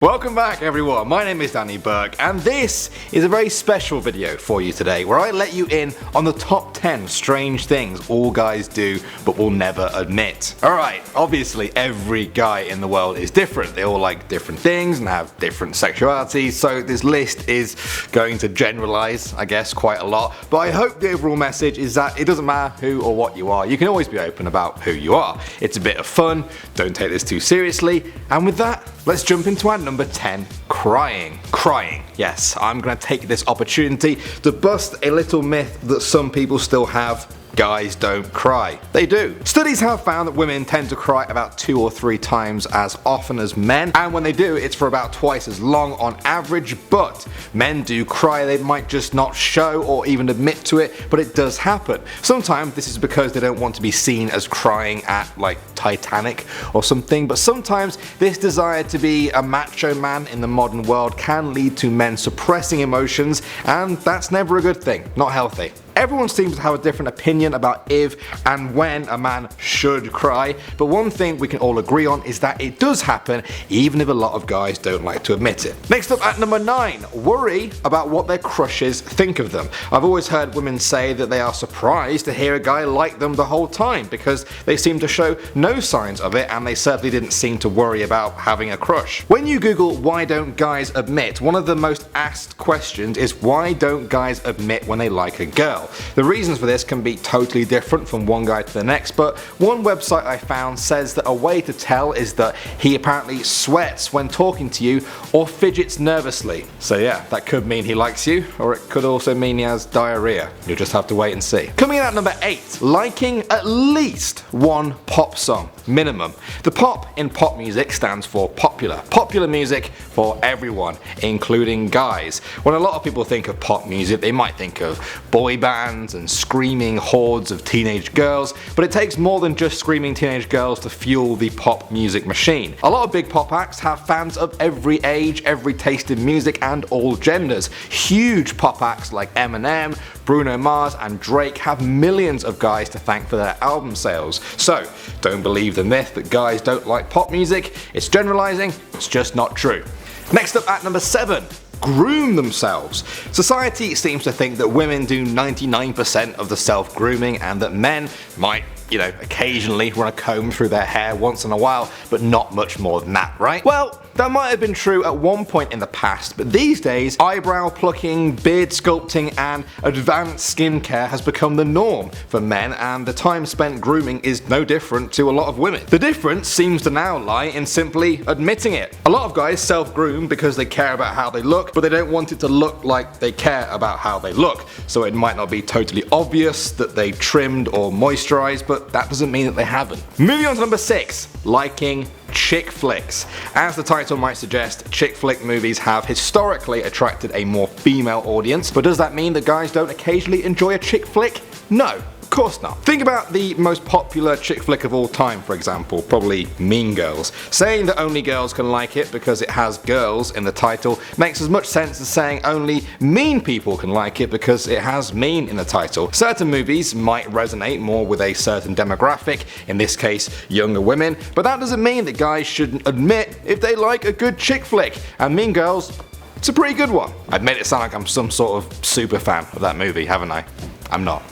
Welcome back everyone, my name is Burke and this is a very special video for you today where I let you in on the top 10 strange things all guys do but will never admit. Alright, obviously every guy in the world is different, they all like different things and have different sexualities, so this list is going to generalize I guess quite a lot, but I hope the overall message is that it doesn't matter who or what you are, you can always be open about who you are. It's a bit of fun, don't take this too seriously, and with that, let's jump into our number 10, crying. Crying. Yes, I'm going to take this opportunity to bust a little myth that some people still have. Guys don't cry. They do. Studies have found that women tend to cry about 2 or 3 times as often as men, and when they do it's for about twice as long on average, but men do cry, they might just not show or even admit to it, but it does happen. Sometimes this is because they don't want to be seen as crying at like Titanic or something, but sometimes this desire to be a macho man in the modern world can lead to men suppressing emotions, and that's never a good thing, not healthy. Everyone seems to have a different opinion about if and when a man should cry, but one thing we can all agree on is that it does happen even if a lot of guys don't like to admit it. Next up at number 9, worry about what their crushes think of them. I've always heard women say that they are surprised to hear a guy like them the whole time because they seem to show no signs of it and they certainly didn't seem to worry about having a crush. When you Google why don't guys admit, one of the most asked questions is why don't guys admit when they like a girl? The reasons for this can be totally different from one guy to the next, but one website I found says that a way to tell is that he apparently sweats when talking to you or fidgets nervously. So yeah, that could mean he likes you, or it could also mean he has diarrhea. You'll just have to wait and see. Coming in at number 8, liking at least one pop song, minimum. The pop in pop music stands for popular. Popular music for everyone, including guys. When a lot of people think of pop music, they might think of boy bands and screaming hordes of teenage girls, but it takes more than just screaming teenage girls to fuel the pop music machine. A lot of big pop acts have fans of every age, every taste in music and all genders. Huge pop acts like Eminem, Bruno Mars and Drake have millions of guys to thank for their album sales. So don't believe the myth that guys don't like pop music, it's generalizing, it's just not true. Next up at number 7, groom themselves. Society seems to think that women do 99% of the self-grooming and that men might, occasionally run a comb through their hair once in a while, but not much more than that, right? Well, that might have been true at one point in the past, but these days eyebrow plucking, beard sculpting and advanced skincare has become the norm for men, and the time spent grooming is no different to a lot of women. The difference seems to now lie in simply admitting it. A lot of guys self-groom because they care about how they look, but they don't want it to look like they care about how they look, so it might not be totally obvious that they trimmed or moisturized, but that doesn't mean that they haven't. Moving on to number 6, liking chick flicks. As the title might suggest, chick flick movies have historically attracted a more female audience, but does that mean that guys don't occasionally enjoy a chick flick? No. Of course not. Think about the most popular chick flick of all time, for example, probably Mean Girls. Saying that only girls can like it because it has girls in the title makes as much sense as saying only mean people can like it because it has mean in the title. Certain movies might resonate more with a certain demographic, in this case younger women, but that doesn't mean that guys shouldn't admit if they like a good chick flick, and Mean Girls, it's a pretty good one. I've made it sound like I'm some sort of super fan of that movie, haven't I? I'm not.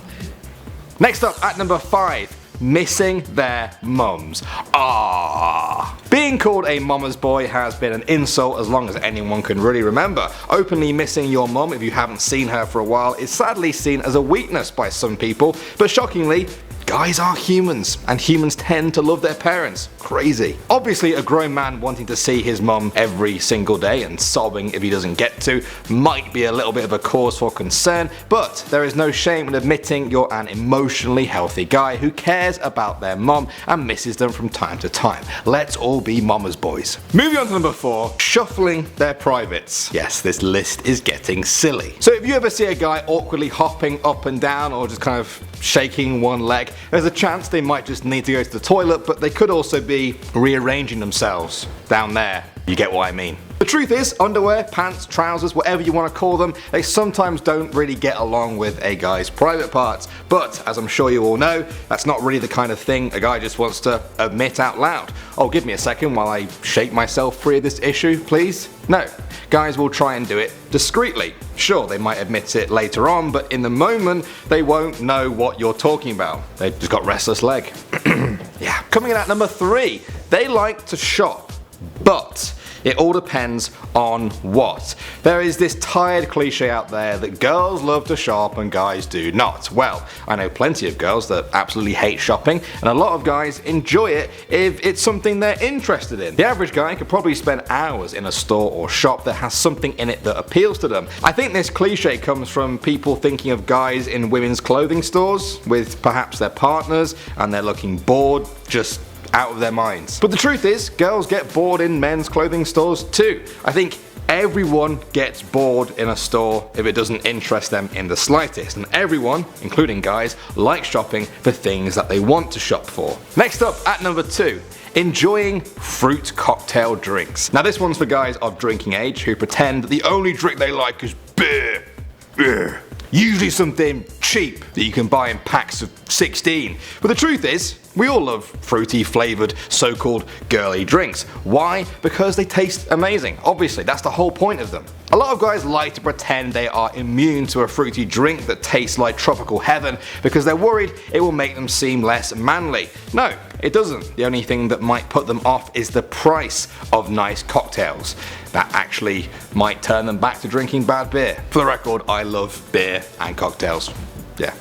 Next up at number 5, missing their mums. Being called a mama's boy has been an insult as long as anyone can really remember. Openly missing your mum if you haven't seen her for a while is sadly seen as a weakness by some people, but shockingly, guys are humans, and humans tend to love their parents. Crazy. Obviously, a grown man wanting to see his mum every single day and sobbing if he doesn't get to might be a little bit of a cause for concern, but there is no shame in admitting you're an emotionally healthy guy who cares about their mum and misses them from time to time. Let's all be mama's boys. Moving on to number 4, shuffling their privates. Yes, this list is getting silly. So if you ever see a guy awkwardly hopping up and down or just kind of shaking one leg, there's a chance they might just need to go to the toilet, but they could also be rearranging themselves down there. You get what I mean. The truth is, underwear, pants, trousers, whatever you want to call them, they sometimes don't really get along with a guy's private parts. But as I'm sure you all know, that's not really the kind of thing a guy just wants to admit out loud. Oh, give me a second while I shake myself free of this issue, please. No, guys will try and do it discreetly. Sure, they might admit it later on, but in the moment, they won't know what you're talking about. They've just got restless leg. Yeah. Coming in at number 3, they like to shop, but it all depends on what. There is this tired cliche out there that girls love to shop and guys do not. Well, I know plenty of girls that absolutely hate shopping, and a lot of guys enjoy it if it's something they're interested in. The average guy could probably spend hours in a store or shop that has something in it that appeals to them. I think this cliche comes from people thinking of guys in women's clothing stores with perhaps their partners, and they're looking bored, just out of their minds. But the truth is, girls get bored in men's clothing stores too. I think everyone gets bored in a store if it doesn't interest them in the slightest, and everyone, including guys, likes shopping for things that they want to shop for. Next up at number 2, enjoying fruit cocktail drinks. Now this one's for guys of drinking age who pretend that the only drink they like is beer. Beer. Usually something cheap that you can buy in packs of 16. But the truth is, we all love fruity flavoured so-called girly drinks. Why? Because they taste amazing. Obviously, that's the whole point of them. A lot of guys like to pretend they are immune to a fruity drink that tastes like tropical heaven because they're worried it will make them seem less manly. No, it doesn't. The only thing that might put them off is the price of nice cocktails. That actually might turn them back to drinking bad beer. For the record, I love beer and cocktails. Yeah.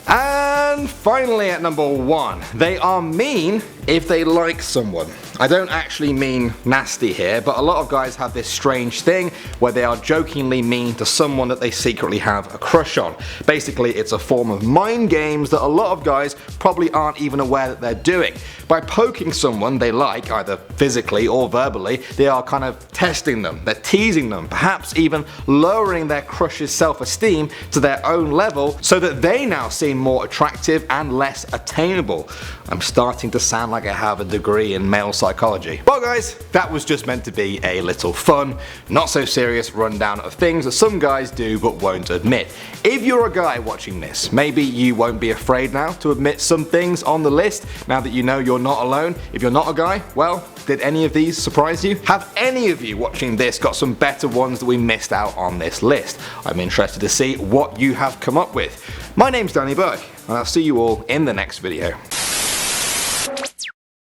And finally at number 1, they are mean if they like someone. I don't actually mean nasty here, but a lot of guys have this strange thing where they are jokingly mean to someone that they secretly have a crush on. Basically, it's a form of mind games that a lot of guys probably aren't even aware that they're doing. By poking someone they like, either physically or verbally, they are kind of testing them, they're teasing them, perhaps even lowering their crush's self-esteem to their own level so that they now seem more attractive and less attainable. I'm starting to sound like I have a degree in male psychology. Well guys, that was just meant to be a little fun, not so serious rundown of things that some guys do but won't admit. If you're a guy watching this, maybe you won't be afraid now to admit some things on the list now that you know you're not alone. If you're not a guy, well, did any of these surprise you? Have any of you watching this got some better ones that we missed out on this list? I'm interested to see what you have come up with. My name's Danny Burke, and I'll see you all in the next video.